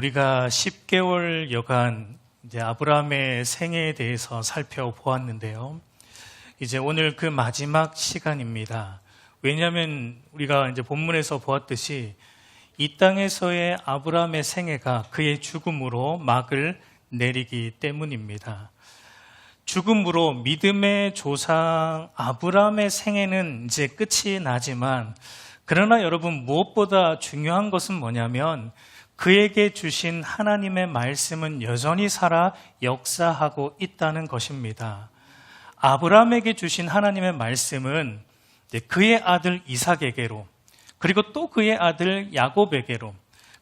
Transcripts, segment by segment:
우리가 10개월 여간 이제 아브라함의 생애에 대해서 살펴보았는데요. 이제 오늘 그 마지막 시간입니다. 왜냐하면 우리가 이제 본문에서 보았듯이 이 땅에서의 아브라함의 생애가 그의 죽음으로 막을 내리기 때문입니다. 죽음으로 믿음의 조상 아브라함의 생애는 이제 끝이 나지만, 그러나 여러분, 무엇보다 중요한 것은 뭐냐면 그에게 주신 하나님의 말씀은 여전히 살아 역사하고 있다는 것입니다. 아브라함에게 주신 하나님의 말씀은 그의 아들 이삭에게로, 그리고 또 그의 아들 야곱에게로,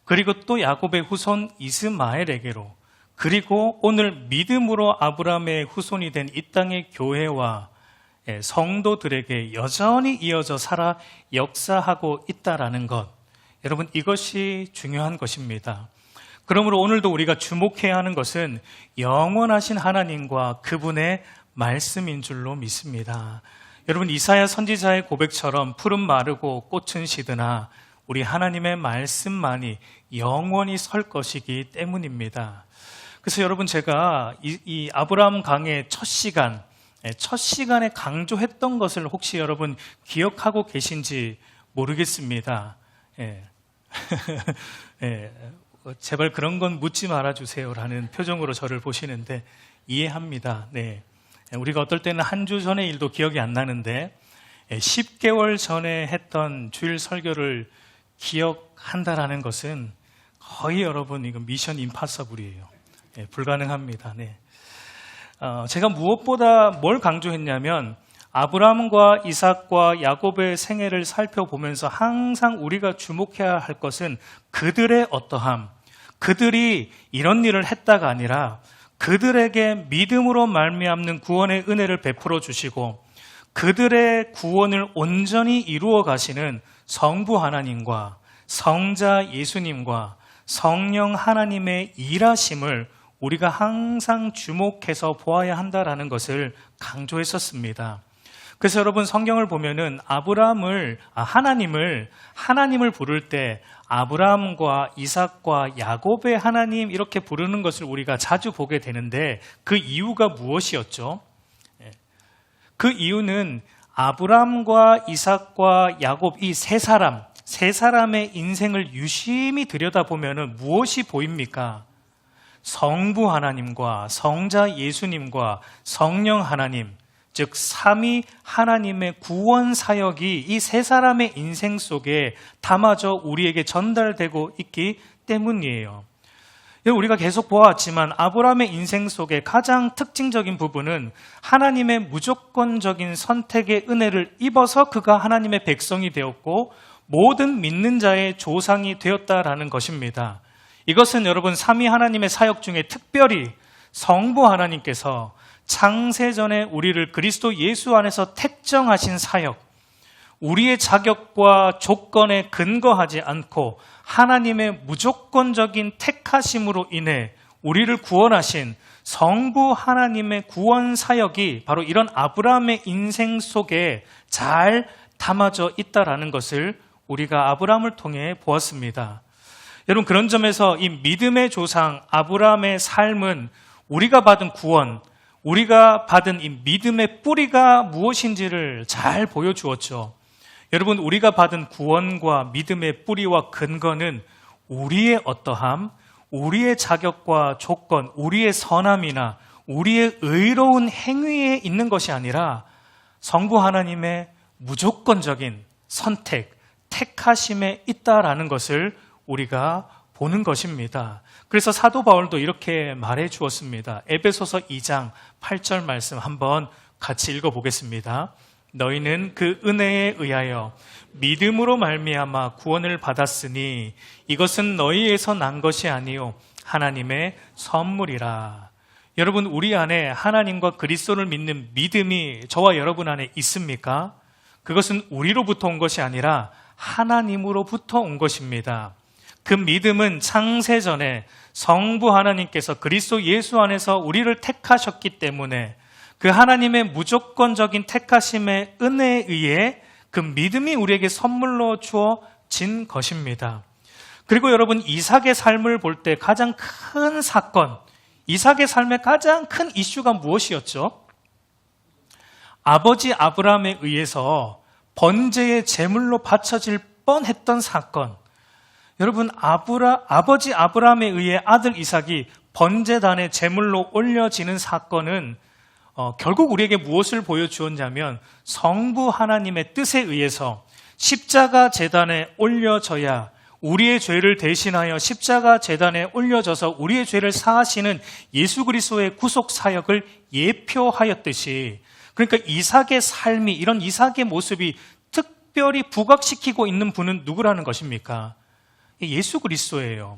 그리고 또 야곱의 후손 이스마엘에게로, 그리고 오늘 믿음으로 아브라함의 후손이 된 이 땅의 교회와 성도들에게 여전히 이어져 살아 역사하고 있다라는 것, 여러분, 이것이 중요한 것입니다. 그러므로 오늘도 우리가 주목해야 하는 것은 영원하신 하나님과 그분의 말씀인 줄로 믿습니다. 여러분, 이사야 선지자의 고백처럼 푸른 마르고 꽃은 시드나 우리 하나님의 말씀만이 영원히 설 것이기 때문입니다. 그래서 여러분, 제가 이 아브라함 강의 첫 시간에 강조했던 것을 혹시 여러분 기억하고 계신지 모르겠습니다. 제발 그런 건 묻지 말아주세요라는 표정으로 저를 보시는데 이해합니다. 우리가 어떨 때는 한 주 전의 일도 기억이 안 나는데 10개월 전에 했던 주일 설교를 기억한다라는 것은 거의 여러분 이거 미션 임파서블이에요. 불가능합니다. 제가 무엇보다 뭘 강조했냐면 아브라함과 이삭과 야곱의 생애를 살펴보면서 항상 우리가 주목해야 할 것은 그들의 어떠함, 그들이 이런 일을 했다가 아니라 그들에게 믿음으로 말미암는 구원의 은혜를 베풀어 주시고 그들의 구원을 온전히 이루어 가시는 성부 하나님과 성자 예수님과 성령 하나님의 일하심을 우리가 항상 주목해서 보아야 한다라는 것을 강조했었습니다. 그래서 여러분, 성경을 보면은 하나님을 부를 때 아브라함과 이삭과 야곱의 하나님 이렇게 부르는 것을 우리가 자주 보게 되는데 그 이유가 무엇이었죠? 그 이유는 아브라함과 이삭과 야곱 이 세 사람의 인생을 유심히 들여다보면은 무엇이 보입니까? 성부 하나님과 성자 예수님과 성령 하나님, 즉 삼위 하나님의 구원 사역이 이 세 사람의 인생 속에 담아져 우리에게 전달되고 있기 때문이에요. 우리가 계속 보아왔지만 아브라함의 인생 속에 가장 특징적인 부분은 하나님의 무조건적인 선택의 은혜를 입어서 그가 하나님의 백성이 되었고 모든 믿는 자의 조상이 되었다라는 것입니다. 이것은 여러분, 삼위 하나님의 사역 중에 특별히 성부 하나님께서 창세전에 우리를 그리스도 예수 안에서 택정하신 사역, 우리의 자격과 조건에 근거하지 않고 하나님의 무조건적인 택하심으로 인해 우리를 구원하신 성부 하나님의 구원 사역이 바로 이런 아브라함의 인생 속에 잘 담아져 있다라는 것을 우리가 아브라함을 통해 보았습니다. 여러분, 그런 점에서 이 믿음의 조상 아브라함의 삶은 우리가 받은 구원, 우리가 받은 이 믿음의 뿌리가 무엇인지를 잘 보여주었죠. 여러분, 우리가 받은 구원과 믿음의 뿌리와 근거는 우리의 어떠함, 우리의 자격과 조건, 우리의 선함이나 우리의 의로운 행위에 있는 것이 아니라 성부 하나님의 무조건적인 선택, 택하심에 있다라는 것을 우리가 보는 것입니다. 그래서 사도 바울도 이렇게 말해 주었습니다. 에베소서 2장 8절 말씀 한번 같이 읽어보겠습니다. 너희는 그 은혜에 의하여 믿음으로 말미암아 구원을 받았으니 이것은 너희에서 난 것이 아니요 하나님의 선물이라. 여러분, 우리 안에 하나님과 그리스도를 믿는 믿음이 저와 여러분 안에 있습니까? 그것은 우리로부터 온 것이 아니라 하나님으로부터 온 것입니다. 그 믿음은 창세전에 성부 하나님께서 그리스도 예수 안에서 우리를 택하셨기 때문에 그 하나님의 무조건적인 택하심의 은혜에 의해 그 믿음이 우리에게 선물로 주어진 것입니다. 그리고 여러분, 이삭의 삶을 볼 때 가장 큰 사건, 이삭의 삶의 가장 큰 이슈가 무엇이었죠? 아버지 아브라함에 의해서 번제의 제물로 바쳐질 뻔했던 사건. 여러분, 아버지 아브라함에 의해 아들 이삭이 번제단의 제물로 올려지는 사건은 결국 우리에게 무엇을 보여주었냐면 성부 하나님의 뜻에 의해서 십자가 제단에 올려져야 우리의 죄를 대신하여 십자가 제단에 올려져서 우리의 죄를 사하시는 예수 그리스도의 구속 사역을 예표하였듯이, 그러니까 이삭의 삶이, 이런 이삭의 모습이 특별히 부각시키고 있는 분은 누구라는 것입니까? 예수 그리스도예요.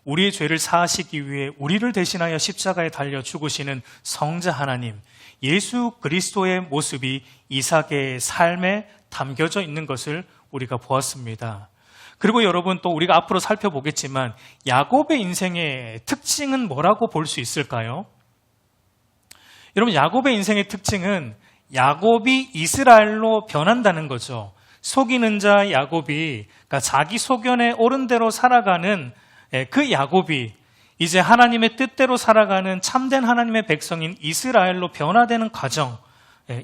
우리의 죄를 사하시기 위해 우리를 대신하여 십자가에 달려 죽으시는 성자 하나님, 예수 그리스도의 모습이 이삭의 삶에 담겨져 있는 것을 우리가 보았습니다. 그리고 여러분, 또 우리가 앞으로 살펴보겠지만 야곱의 인생의 특징은 뭐라고 볼 수 있을까요? 여러분, 야곱의 인생의 특징은 야곱이 이스라엘로 변한다는 거죠. 속이는 자 야곱이, 그러니까 자기 소견에 옳은 대로 살아가는 그 야곱이 이제 하나님의 뜻대로 살아가는 참된 하나님의 백성인 이스라엘로 변화되는 과정,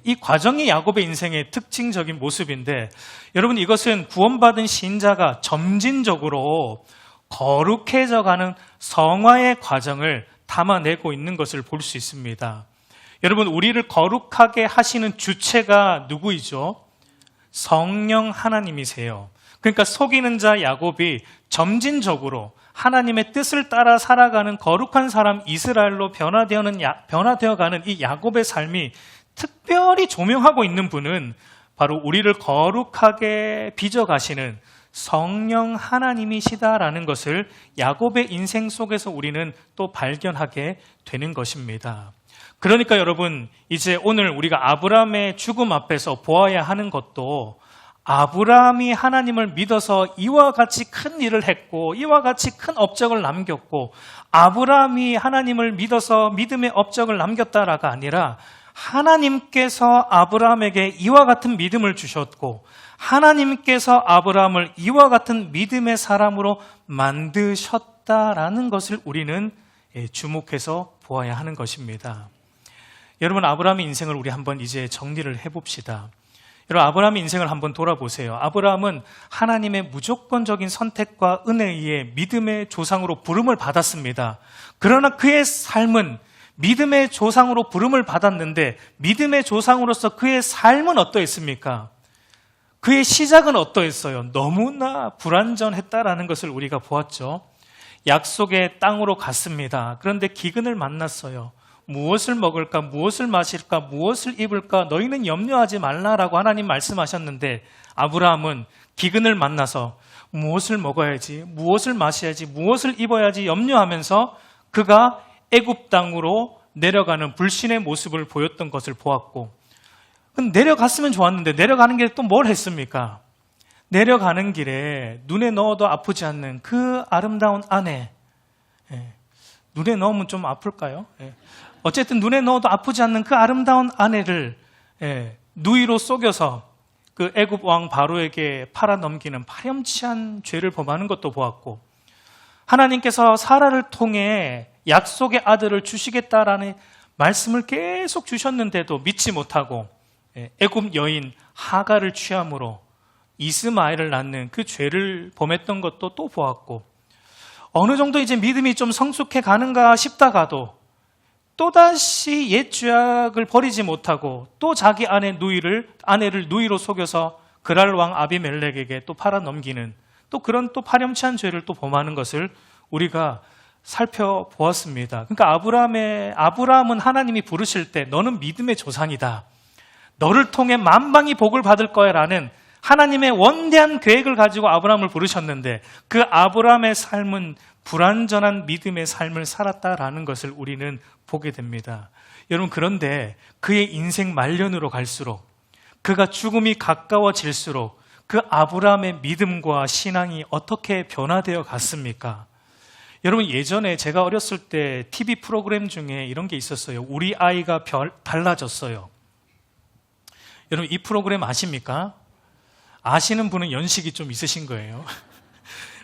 이 과정이 야곱의 인생의 특징적인 모습인데, 여러분, 이것은 구원받은 신자가 점진적으로 거룩해져가는 성화의 과정을 담아내고 있는 것을 볼 수 있습니다. 여러분, 우리를 거룩하게 하시는 주체가 누구이죠? 성령 하나님이세요. 그러니까 속이는 자 야곱이 점진적으로 하나님의 뜻을 따라 살아가는 거룩한 사람 이스라엘로 변화되어가는 이 야곱의 삶이 특별히 조명하고 있는 분은 바로 우리를 거룩하게 빚어가시는 성령 하나님이시다라는 것을 야곱의 인생 속에서 우리는 또 발견하게 되는 것입니다. 그러니까 여러분, 이제 오늘 우리가 아브라함의 죽음 앞에서 보아야 하는 것도, 아브라함이 하나님을 믿어서 이와 같이 큰 일을 했고 이와 같이 큰 업적을 남겼고, 아브라함이 하나님을 믿어서 믿음의 업적을 남겼다라가 아니라 하나님께서 아브라함에게 이와 같은 믿음을 주셨고 하나님께서 아브라함을 이와 같은 믿음의 사람으로 만드셨다라는 것을 우리는 주목해서 보아야 하는 것입니다. 여러분, 아브라함의 인생을 우리 한번 이제 정리를 해봅시다. 여러분, 아브라함의 인생을 한번 돌아보세요. 아브라함은 하나님의 무조건적인 선택과 은혜에 의해 믿음의 조상으로 부름을 받았습니다. 그러나 그의 삶은 믿음의 조상으로 부름을 받았는데 믿음의 조상으로서 그의 삶은 어떠했습니까? 그의 시작은 어떠했어요? 너무나 불완전했다라는 것을 우리가 보았죠. 약속의 땅으로 갔습니다. 그런데 기근을 만났어요. 무엇을 먹을까, 무엇을 마실까, 무엇을 입을까 너희는 염려하지 말라라고 하나님 말씀하셨는데, 아브라함은 기근을 만나서 무엇을 먹어야지, 무엇을 마셔야지, 무엇을 입어야지 염려하면서 그가 애굽 땅으로 내려가는 불신의 모습을 보였던 것을 보았고, 내려갔으면 좋았는데 내려가는 길에 또 뭘 했습니까? 내려가는 길에 눈에 넣어도 아프지 않는 그 아름다운 아내, 눈에 넣으면 좀 아플까요? 어쨌든 눈에 넣어도 아프지 않는 그 아름다운 아내를 누이로 속여서 그 애굽 왕 바로에게 팔아넘기는 파렴치한 죄를 범하는 것도 보았고, 하나님께서 사라를 통해 약속의 아들을 주시겠다라는 말씀을 계속 주셨는데도 믿지 못하고 애굽 여인 하가를 취함으로 이스마엘을 낳는 그 죄를 범했던 것도 또 보았고, 어느 정도 이제 믿음이 좀 성숙해 가는가 싶다가도 또다시 옛 죄악을 버리지 못하고 또 자기 아내를 누이로 속여서 그랄 왕 아비멜렉에게 또 팔아넘기는 또 그런 또 파렴치한 죄를 또 범하는 것을 우리가 살펴보았습니다. 그러니까 아브라함은 하나님이 부르실 때 너는 믿음의 조상이다, 너를 통해 만방이 복을 받을 거야 라는 하나님의 원대한 계획을 가지고 아브라함을 부르셨는데, 그 아브라함의 삶은 불완전한 믿음의 삶을 살았다라는 것을 우리는 보게 됩니다. 여러분, 그런데 그의 인생 말년으로 갈수록, 그가 죽음이 가까워질수록 그 아브라함의 믿음과 신앙이 어떻게 변화되어 갔습니까? 여러분, 예전에 제가 어렸을 때 TV 프로그램 중에 이런 게 있었어요. 우리 아이가 달라졌어요. 여러분, 이 프로그램 아십니까? 아시는 분은 연식이 좀 있으신 거예요.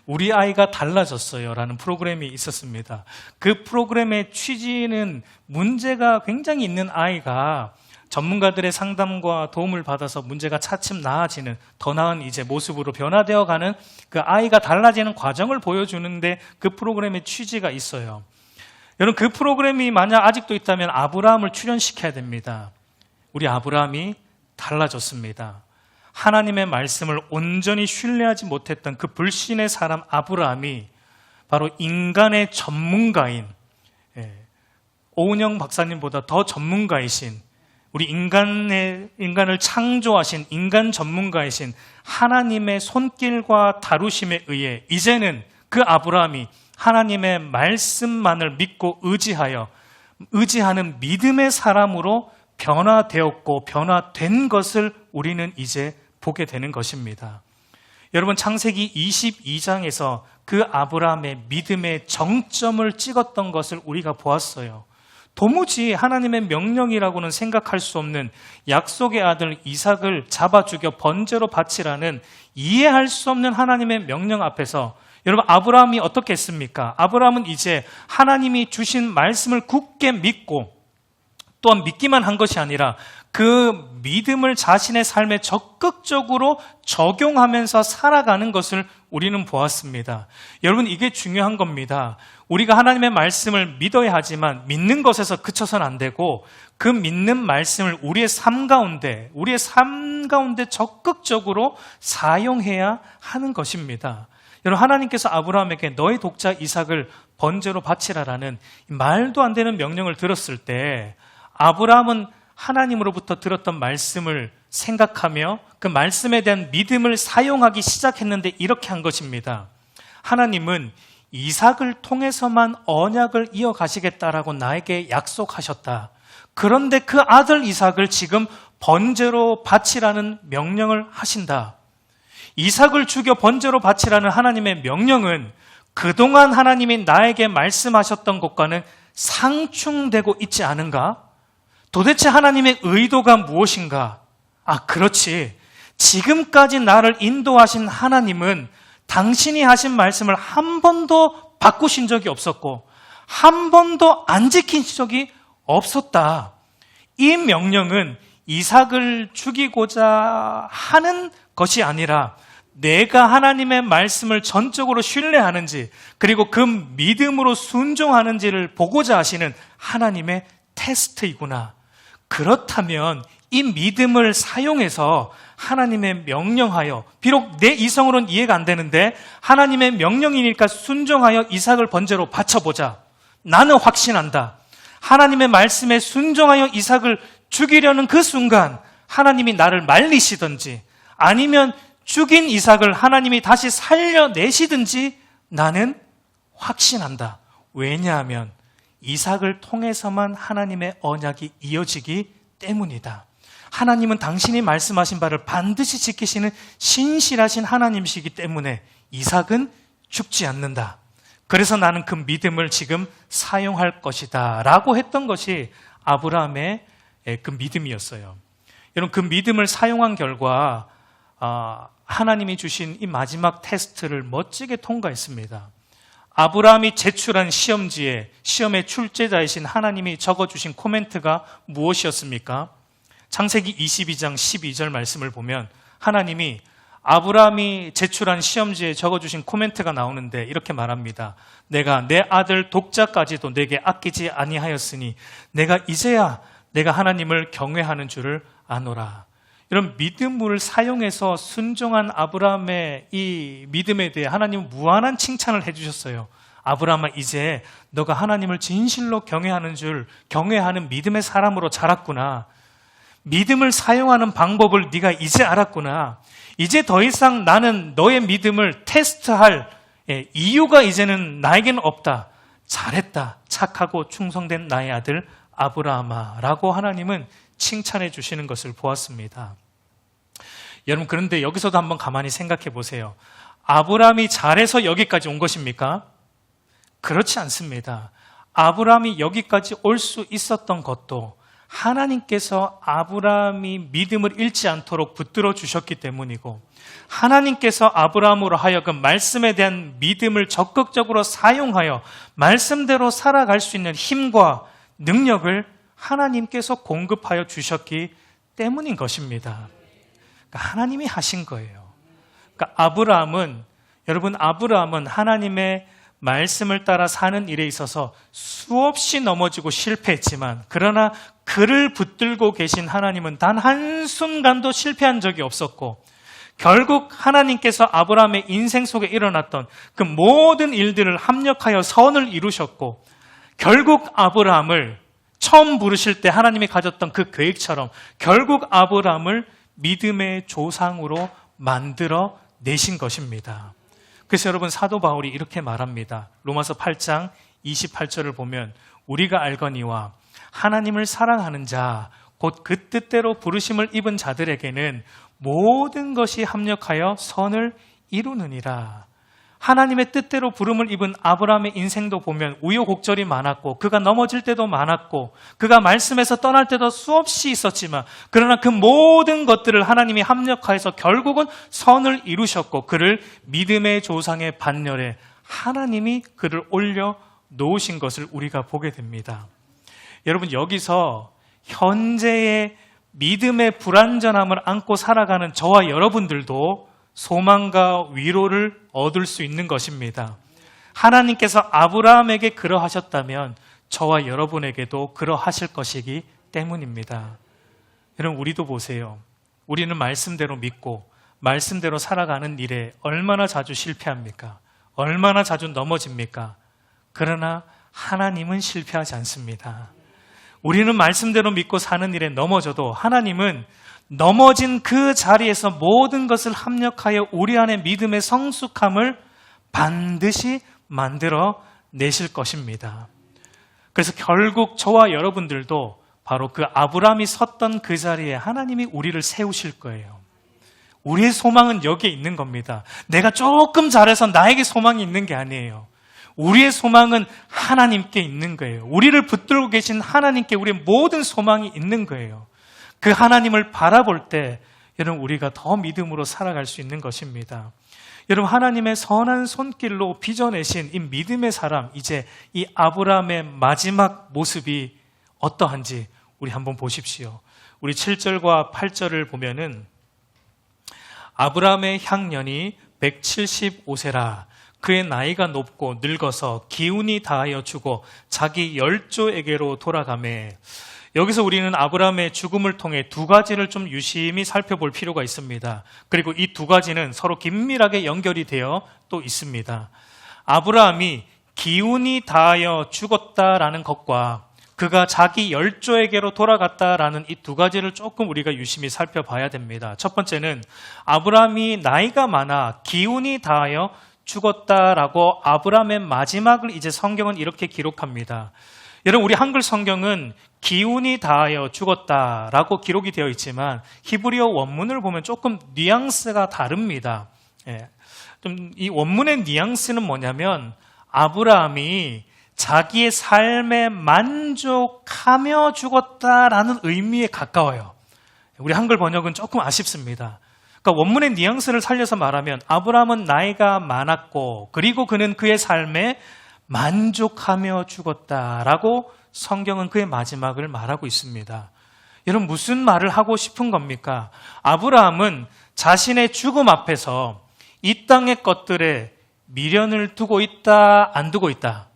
우리 아이가 달라졌어요 라는 프로그램이 있었습니다. 그 프로그램의 취지는 문제가 굉장히 있는 아이가 전문가들의 상담과 도움을 받아서 문제가 차츰 나아지는, 더 나은 이제 모습으로 변화되어 가는 그 아이가 달라지는 과정을 보여주는데 그 프로그램의 취지가 있어요. 여러분, 그 프로그램이 만약 아직도 있다면 아브라함을 출연시켜야 됩니다. 우리 아브라함이 달라졌습니다. 하나님의 말씀을 온전히 신뢰하지 못했던 그 불신의 사람 아브라함이 바로 인간의 전문가인, 오은영 박사님보다 더 전문가이신, 우리 인간을 창조하신 인간 전문가이신 하나님의 손길과 다루심에 의해 이제는 그 아브라함이 하나님의 말씀만을 믿고 의지하는 믿음의 사람으로 변화되었고 변화된 것을 우리는 이제 보게 되는 것입니다. 여러분, 창세기 22장에서 그 아브라함의 믿음의 정점을 찍었던 것을 우리가 보았어요. 도무지 하나님의 명령이라고는 생각할 수 없는 약속의 아들 이삭을 잡아 죽여 번제로 바치라는 이해할 수 없는 하나님의 명령 앞에서 여러분, 아브라함이 어떻게 했습니까? 아브라함은 이제 하나님이 주신 말씀을 굳게 믿고 또한 믿기만 한 것이 아니라 그 믿음을 자신의 삶에 적극적으로 적용하면서 살아가는 것을 우리는 보았습니다. 여러분, 이게 중요한 겁니다. 우리가 하나님의 말씀을 믿어야 하지만 믿는 것에서 그쳐서는 안 되고 그 믿는 말씀을 우리의 삶 가운데 적극적으로 사용해야 하는 것입니다. 여러분, 하나님께서 아브라함에게 너의 독자 이삭을 번제로 바치라라는 말도 안 되는 명령을 들었을 때 아브라함은 하나님으로부터 들었던 말씀을 생각하며 그 말씀에 대한 믿음을 사용하기 시작했는데 이렇게 한 것입니다. 하나님은 이삭을 통해서만 언약을 이어가시겠다라고 나에게 약속하셨다. 그런데 그 아들 이삭을 지금 번제로 바치라는 명령을 하신다. 이삭을 죽여 번제로 바치라는 하나님의 명령은 그동안 하나님이 나에게 말씀하셨던 것과는 상충되고 있지 않은가? 도대체 하나님의 의도가 무엇인가? 그렇지. 지금까지 나를 인도하신 하나님은 당신이 하신 말씀을 한 번도 바꾸신 적이 없었고 한 번도 안 지킨 적이 없었다. 이 명령은 이삭을 죽이고자 하는 것이 아니라 내가 하나님의 말씀을 전적으로 신뢰하는지 그리고 그 믿음으로 순종하는지를 보고자 하시는 하나님의 테스트이구나. 그렇다면 이 믿음을 사용해서 하나님의 명령하여, 비록 내 이성으로는 이해가 안 되는데 하나님의 명령이니까 순종하여 이삭을 번제로 바쳐보자. 나는 확신한다. 하나님의 말씀에 순종하여 이삭을 죽이려는 그 순간 하나님이 나를 말리시든지 아니면 죽인 이삭을 하나님이 다시 살려내시든지 나는 확신한다. 왜냐하면 이삭을 통해서만 하나님의 언약이 이어지기 때문이다. 하나님은 당신이 말씀하신 바를 반드시 지키시는 신실하신 하나님이시기 때문에 이삭은 죽지 않는다. 그래서 나는 그 믿음을 지금 사용할 것이다 라고 했던 것이 아브라함의 그 믿음이었어요. 여러분, 그 믿음을 사용한 결과 하나님이 주신 이 마지막 테스트를 멋지게 통과했습니다. 아브라함이 제출한 시험지에 시험의 출제자이신 하나님이 적어주신 코멘트가 무엇이었습니까? 창세기 22장 12절 말씀을 보면 하나님이 아브라함이 제출한 시험지에 적어주신 코멘트가 나오는데 이렇게 말합니다. 내가 내 아들 독자까지도 내게 아끼지 아니하였으니 내가 이제야 내가 하나님을 경외하는 줄을 아노라. 이런 믿음을 사용해서 순종한 아브라함의 이 믿음에 대해 하나님은 무한한 칭찬을 해주셨어요. 아브라함아, 이제 너가 하나님을 진실로 경외하는 믿음의 사람으로 자랐구나. 믿음을 사용하는 방법을 네가 이제 알았구나. 이제 더 이상 나는 너의 믿음을 테스트할 이유가 이제는 나에게는 없다. 잘했다. 착하고 충성된 나의 아들 아브라함아 라고 하나님은 칭찬해 주시는 것을 보았습니다. 여러분, 그런데 여기서도 한번 가만히 생각해 보세요. 아브라함이 잘해서 여기까지 온 것입니까? 그렇지 않습니다. 아브라함이 여기까지 올 수 있었던 것도 하나님께서 아브라함이 믿음을 잃지 않도록 붙들어 주셨기 때문이고, 하나님께서 아브라함으로 하여금 말씀에 대한 믿음을 적극적으로 사용하여 말씀대로 살아갈 수 있는 힘과 능력을 하나님께서 공급하여 주셨기 때문인 것입니다. 그러니까 하나님이 하신 거예요. 그러니까 아브라함은 하나님의 말씀을 따라 사는 일에 있어서 수없이 넘어지고 실패했지만, 그러나 그를 붙들고 계신 하나님은 단 한순간도 실패한 적이 없었고, 결국 하나님께서 아브라함의 인생 속에 일어났던 그 모든 일들을 합력하여 선을 이루셨고, 결국 아브라함을 처음 부르실 때 하나님이 가졌던 그 계획처럼 결국 아브라함을 믿음의 조상으로 만들어 내신 것입니다. 그래서 여러분, 사도 바울이 이렇게 말합니다. 로마서 8장 28절을 보면, 우리가 알거니와 하나님을 사랑하는 자 곧 그 뜻대로 부르심을 입은 자들에게는 모든 것이 합력하여 선을 이루느니라. 하나님의 뜻대로 부름을 입은 아브라함의 인생도 보면 우여곡절이 많았고, 그가 넘어질 때도 많았고, 그가 말씀에서 떠날 때도 수없이 있었지만, 그러나 그 모든 것들을 하나님이 합력하여서 결국은 선을 이루셨고, 그를 믿음의 조상의 반열에 하나님이 그를 올려 놓으신 것을 우리가 보게 됩니다. 여러분, 여기서 현재의 믿음의 불완전함을 안고 살아가는 저와 여러분들도 소망과 위로를 얻을 수 있는 것입니다. 하나님께서 아브라함에게 그러하셨다면 저와 여러분에게도 그러하실 것이기 때문입니다. 여러분, 우리도 보세요. 우리는 말씀대로 믿고 말씀대로 살아가는 일에 얼마나 자주 실패합니까? 얼마나 자주 넘어집니까? 그러나 하나님은 실패하지 않습니다. 우리는 말씀대로 믿고 사는 일에 넘어져도 하나님은 넘어진 그 자리에서 모든 것을 합력하여 우리 안에 믿음의 성숙함을 반드시 만들어 내실 것입니다. 그래서 결국 저와 여러분들도 바로 그 아브라함이 섰던 그 자리에 하나님이 우리를 세우실 거예요. 우리의 소망은 여기에 있는 겁니다. 내가 조금 잘해서 나에게 소망이 있는 게 아니에요. 우리의 소망은 하나님께 있는 거예요. 우리를 붙들고 계신 하나님께 우리의 모든 소망이 있는 거예요. 그 하나님을 바라볼 때 여러분, 우리가 더 믿음으로 살아갈 수 있는 것입니다. 여러분, 하나님의 선한 손길로 빚어내신 이 믿음의 사람, 이제 이 아브라함의 마지막 모습이 어떠한지 우리 한번 보십시오. 우리 7절과 8절을 보면은, 아브라함의 향년이 175세라. 그의 나이가 높고 늙어서 기운이 다하여 죽어 자기 열조에게로 돌아가매. 여기서 우리는 아브라함의 죽음을 통해 두 가지를 좀 유심히 살펴볼 필요가 있습니다. 그리고 이 두 가지는 서로 긴밀하게 연결이 되어 또 있습니다. 아브라함이 기운이 다하여 죽었다라는 것과 그가 자기 열조에게로 돌아갔다라는 이 두 가지를 조금 우리가 유심히 살펴봐야 됩니다. 첫 번째는 아브라함이 나이가 많아 기운이 다하여 죽었다라고 아브라함의 마지막을 이제 성경은 이렇게 기록합니다. 여러분, 우리 한글 성경은 기운이 다하여 죽었다라고 기록이 되어 있지만 히브리어 원문을 보면 조금 뉘앙스가 다릅니다. 좀 이 원문의 뉘앙스는 뭐냐면, 아브라함이 자기의 삶에 만족하며 죽었다라는 의미에 가까워요. 우리 한글 번역은 조금 아쉽습니다. 그러니까 원문의 뉘앙스를 살려서 말하면, 아브라함은 나이가 많았고 그리고 그는 그의 삶에 만족하며 죽었다라고 성경은 그의 마지막을 말하고 있습니다. 여러분, 무슨 말을 하고 싶은 겁니까? 아브라함은 자신의 죽음 앞에서 이 땅의 것들에 미련을 두고 있다, 안 두고 있다?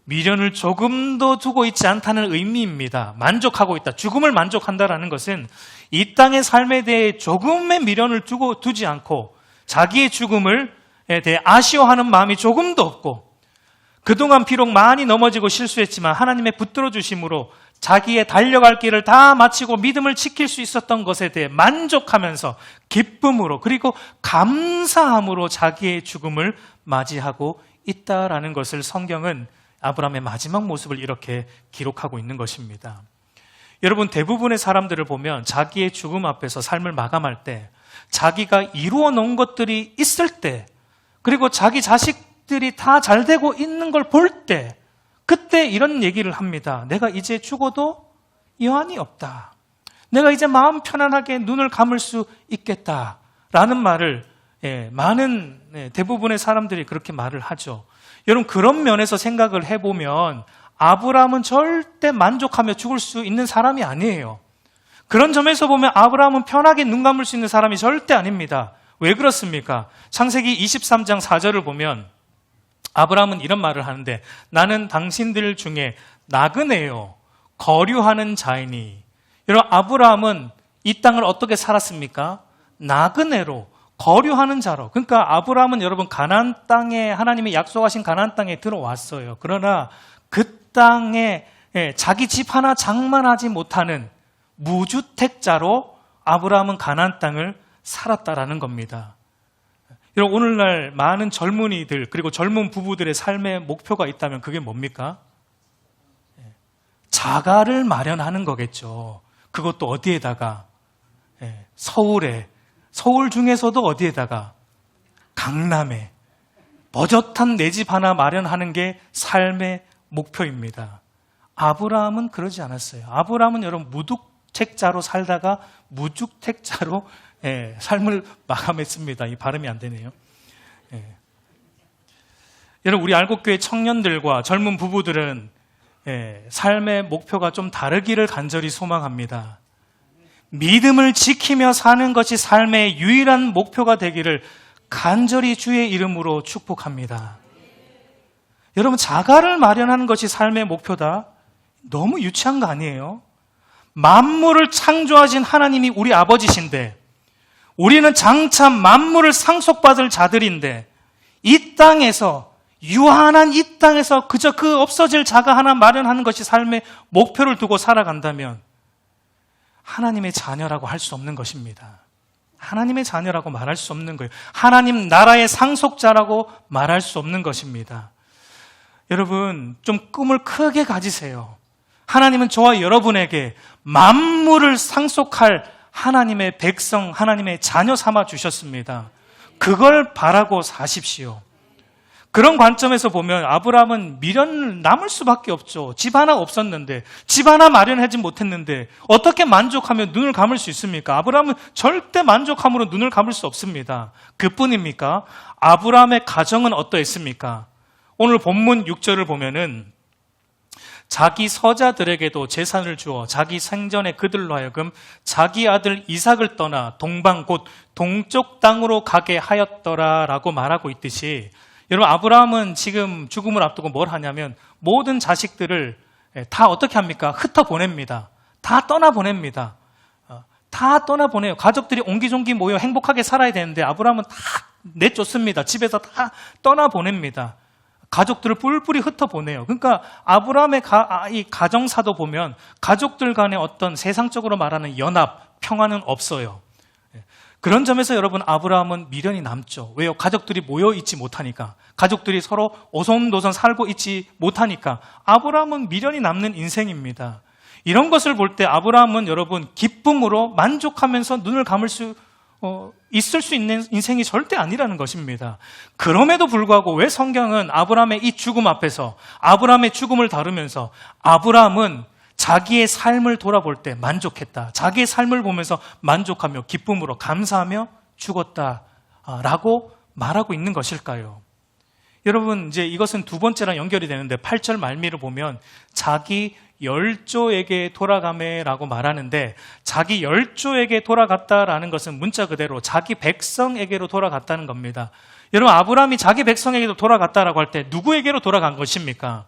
미련을 조금도 두고 있지 않다는 의미입니다. 만족하고 있다. 죽음을 만족한다라는 것은 이 땅의 삶에 대해 조금의 미련을 두지 않고 자기의 죽음에 대해 아쉬워하는 마음이 조금도 없고, 그동안 비록 많이 넘어지고 실수했지만 하나님의 붙들어 주심으로 자기의 달려갈 길을 다 마치고 믿음을 지킬 수 있었던 것에 대해 만족하면서 기쁨으로 그리고 감사함으로 자기의 죽음을 맞이하고 있다라는 것을 성경은 아브라함의 마지막 모습을 이렇게 기록하고 있는 것입니다. 여러분, 대부분의 사람들을 보면 자기의 죽음 앞에서 삶을 마감할 때, 자기가 이루어 놓은 것들이 있을 때, 그리고 자기 자식들이 다 잘 되고 있는 걸 볼 때, 그때 이런 얘기를 합니다. 내가 이제 죽어도 여한이 없다. 내가 이제 마음 편안하게 눈을 감을 수 있겠다라는 말을 많은 대부분의 사람들이 그렇게 말을 하죠. 여러분, 그런 면에서 생각을 해보면 아브라함은 절대 만족하며 죽을 수 있는 사람이 아니에요. 그런 점에서 보면 아브라함은 편하게 눈 감을 수 있는 사람이 절대 아닙니다. 왜 그렇습니까? 창세기 23장 4절을 보면 아브라함은 이런 말을 하는데, 나는 당신들 중에 나그네요, 거류하는 자이니. 여러분, 아브라함은 이 땅을 어떻게 살았습니까? 나그네로, 거류하는 자로. 그러니까 아브라함은 여러분 가나안 땅에, 하나님이 약속하신 가나안 땅에 들어왔어요. 그러나 그 땅에 자기 집 하나 장만하지 못하는 무주택자로 아브라함은 가나안 땅을 살았다라는 겁니다. 여러분, 오늘날 많은 젊은이들 그리고 젊은 부부들의 삶의 목표가 있다면 그게 뭡니까? 자가를 마련하는 거겠죠. 그것도 어디에다가? 서울에. 서울 중에서도 어디에다가? 강남에. 버젓한 내 집 하나 마련하는 게 삶의 목표입니다. 아브라함은 그러지 않았어요. 아브라함은 여러분 무주택자로 살다가 무주택자로 삶을 마감했습니다. 이 발음이 안 되네요. 여러분, 우리 알곡교회 청년들과 젊은 부부들은 삶의 목표가 좀 다르기를 간절히 소망합니다. 믿음을 지키며 사는 것이 삶의 유일한 목표가 되기를 간절히 주의 이름으로 축복합니다. 여러분, 자가를 마련하는 것이 삶의 목표다? 너무 유치한 거 아니에요? 만물을 창조하신 하나님이 우리 아버지신데, 우리는 장차 만물을 상속받을 자들인데, 이 땅에서, 유한한 이 땅에서 그저 그 없어질 자가 하나 마련하는 것이 삶의 목표를 두고 살아간다면 하나님의 자녀라고 할 수 없는 것입니다. 하나님의 자녀라고 말할 수 없는 거예요. 하나님 나라의 상속자라고 말할 수 없는 것입니다. 여러분, 좀 꿈을 크게 가지세요. 하나님은 저와 여러분에게 만물을 상속할 하나님의 백성, 하나님의 자녀 삼아 주셨습니다. 그걸 바라고 사십시오. 그런 관점에서 보면 아브라함은 미련 남을 수밖에 없죠. 집 하나 없었는데, 집 하나 마련하지 못했는데 어떻게 만족하며 눈을 감을 수 있습니까? 아브라함은 절대 만족함으로 눈을 감을 수 없습니다. 그뿐입니까? 아브라함의 가정은 어떠했습니까? 오늘 본문 6절을 보면은 자기 서자들에게도 재산을 주어 자기 생전에 그들로 하여금 자기 아들 이삭을 떠나 동방 곧 동쪽 땅으로 가게 하였더라라고 말하고 있듯이, 여러분, 아브라함은 지금 죽음을 앞두고 뭘 하냐면 모든 자식들을 다 어떻게 합니까? 흩어보냅니다. 다 떠나보냅니다. 다 떠나보내요. 가족들이 옹기종기 모여 행복하게 살아야 되는데 아브라함은 다 내쫓습니다. 집에서 다 떠나보냅니다. 가족들을 뿔뿔이 흩어보내요. 그러니까 아브라함의 이 가정사도 보면 가족들 간의 어떤 세상적으로 말하는 연합, 평화는 없어요. 그런 점에서 여러분, 아브라함은 미련이 남죠. 왜요? 가족들이 모여 있지 못하니까. 가족들이 서로 오손도손 살고 있지 못하니까 아브라함은 미련이 남는 인생입니다. 이런 것을 볼 때 아브라함은 여러분 기쁨으로 만족하면서 눈을 감을 수 있을 수 있는 인생이 절대 아니라는 것입니다. 그럼에도 불구하고 왜 성경은 아브라함의 이 죽음 앞에서, 아브라함의 죽음을 다루면서 아브라함은 자기의 삶을 돌아볼 때 만족했다, 자기의 삶을 보면서 만족하며 기쁨으로 감사하며 죽었다라고 말하고 있는 것일까요? 여러분, 이제 이것은 두 번째랑 연결이 되는데 8절 말미를 보면 자기 열조에게 돌아가매라고 말하는데, 자기 열조에게 돌아갔다라는 것은 문자 그대로 자기 백성에게로 돌아갔다는 겁니다. 여러분, 아브라함이 자기 백성에게로 돌아갔다라고 할 때 누구에게로 돌아간 것입니까?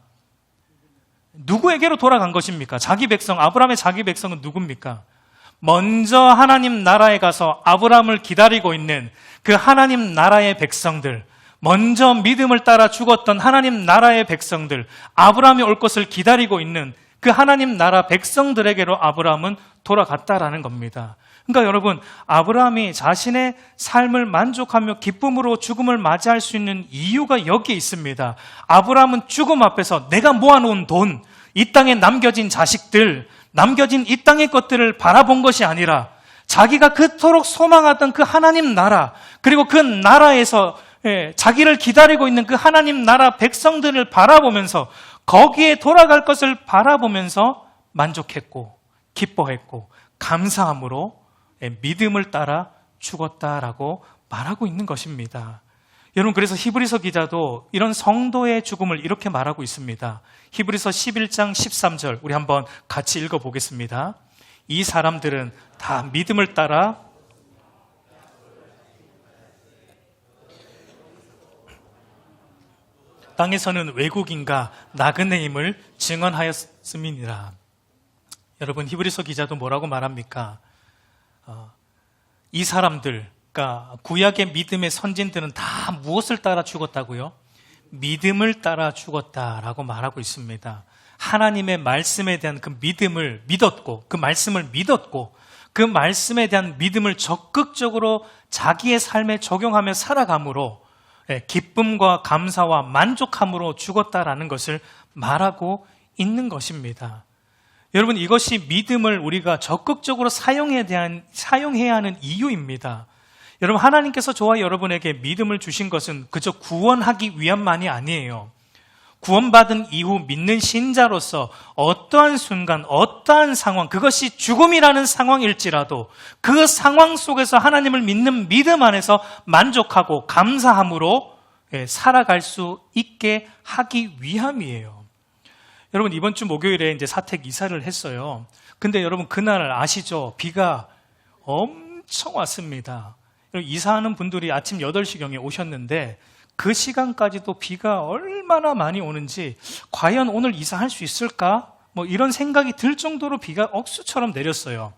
누구에게로 돌아간 것입니까? 자기 백성, 아브라함의 자기 백성은 누굽니까? 먼저 하나님 나라에 가서 아브라함을 기다리고 있는 그 하나님 나라의 백성들, 먼저 믿음을 따라 죽었던 하나님 나라의 백성들, 아브라함이 올 것을 기다리고 있는 그 하나님 나라 백성들에게로 아브라함은 돌아갔다라는 겁니다. 그러니까 여러분, 아브라함이 자신의 삶을 만족하며 기쁨으로 죽음을 맞이할 수 있는 이유가 여기에 있습니다. 아브라함은 죽음 앞에서 내가 모아놓은 돈, 이 땅에 남겨진 자식들, 남겨진 이 땅의 것들을 바라본 것이 아니라 자기가 그토록 소망하던 그 하나님 나라, 그리고 그 나라에서 자기를 기다리고 있는 그 하나님 나라 백성들을 바라보면서, 거기에 돌아갈 것을 바라보면서 만족했고 기뻐했고 감사함으로 믿음을 따라 죽었다라고 말하고 있는 것입니다. 여러분, 그래서 히브리서 기자도 이런 성도의 죽음을 이렇게 말하고 있습니다. 히브리서 11장 13절 우리 한번 같이 읽어보겠습니다. 이 사람들은 다 믿음을 따라 땅에서는 외국인과 나그네임을 증언하였음이니라. 여러분, 히브리서 기자도 뭐라고 말합니까? 이 사람들, 그러니까 구약의 믿음의 선진들은 다 무엇을 따라 죽었다고요? 믿음을 따라 죽었다라고 말하고 있습니다. 하나님의 말씀에 대한 그 믿음을 믿었고, 그 말씀을 믿었고, 그 말씀에 대한 믿음을 적극적으로 자기의 삶에 적용하며 살아감으로 기쁨과 감사와 만족함으로 죽었다라는 것을 말하고 있는 것입니다. 여러분, 이것이 믿음을 우리가 적극적으로 사용해야 하는 이유입니다. 여러분, 하나님께서 저와 여러분에게 믿음을 주신 것은 그저 구원하기 위함만이 아니에요. 구원받은 이후 믿는 신자로서 어떠한 순간, 어떠한 상황, 그것이 죽음이라는 상황일지라도 그 상황 속에서 하나님을 믿는 믿음 안에서 만족하고 감사함으로 살아갈 수 있게 하기 위함이에요. 여러분, 이번 주 목요일에 이제 사택 이사를 했어요. 근데 여러분, 그날 아시죠? 비가 엄청 왔습니다. 이사하는 분들이 아침 8시경에 오셨는데 그 시간까지도 비가 얼마나 많이 오는지 과연 오늘 이사할 수 있을까? 뭐 이런 생각이 들 정도로 비가 억수처럼 내렸어요.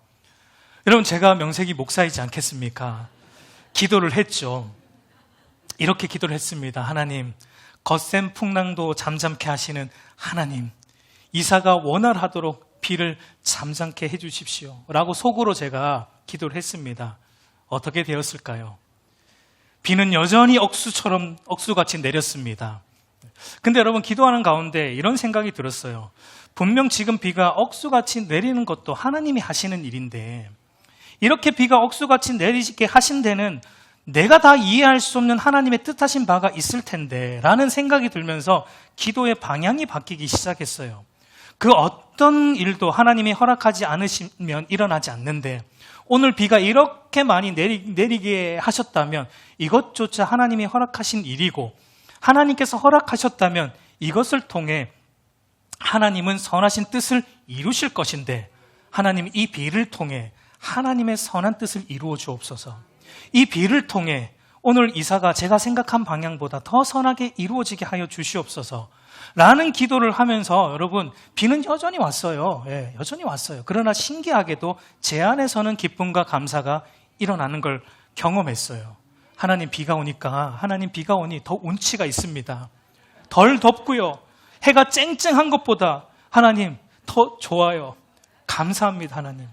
여러분, 제가 명색이 목사이지 않겠습니까? 기도를 했죠. 이렇게 기도를 했습니다. 하나님, 거센 풍랑도 잠잠케 하시는 하나님, 이사가 원활하도록 비를 잠잠케 해주십시오 라고 속으로 제가 기도를 했습니다. 어떻게 되었을까요? 비는 여전히 억수같이 내렸습니다. 근데 여러분, 기도하는 가운데 이런 생각이 들었어요. 분명 지금 비가 억수같이 내리는 것도 하나님이 하시는 일인데 이렇게 비가 억수같이 내리게 하신 데는 내가 다 이해할 수 없는 하나님의 뜻하신 바가 있을 텐데 라는 생각이 들면서 기도의 방향이 바뀌기 시작했어요. 그 어떤 일도 하나님이 허락하지 않으시면 일어나지 않는데 오늘 비가 이렇게 많이 내리게 하셨다면 이것조차 하나님이 허락하신 일이고 하나님께서 허락하셨다면 이것을 통해 하나님은 선하신 뜻을 이루실 것인데 하나님, 이 비를 통해 하나님의 선한 뜻을 이루어 주옵소서. 이 비를 통해 오늘 이사가 제가 생각한 방향보다 더 선하게 이루어지게 하여 주시옵소서 라는 기도를 하면서 여러분, 비는 여전히 왔어요. 여전히 왔어요. 그러나 신기하게도 제 안에서는 기쁨과 감사가 일어나는 걸 경험했어요. 하나님, 비가 오니 더 운치가 있습니다. 덜 덥고요. 해가 쨍쨍한 것보다 하나님 더 좋아요. 감사합니다, 하나님.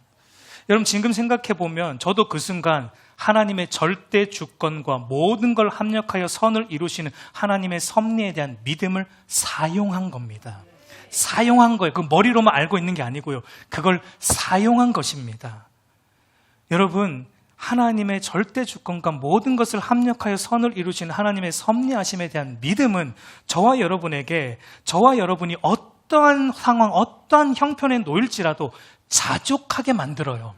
여러분, 지금 생각해 보면 저도 그 순간 하나님의 절대 주권과 모든 걸 합력하여 선을 이루시는 하나님의 섭리에 대한 믿음을 사용한 겁니다. 사용한 거예요. 그 머리로만 알고 있는 게 아니고요. 그걸 사용한 것입니다. 여러분, 하나님의 절대 주권과 모든 것을 합력하여 선을 이루시는 하나님의 섭리하심에 대한 믿음은 저와 여러분이 어떠한 상황, 어떠한 형편에 놓일지라도 자족하게 만들어요.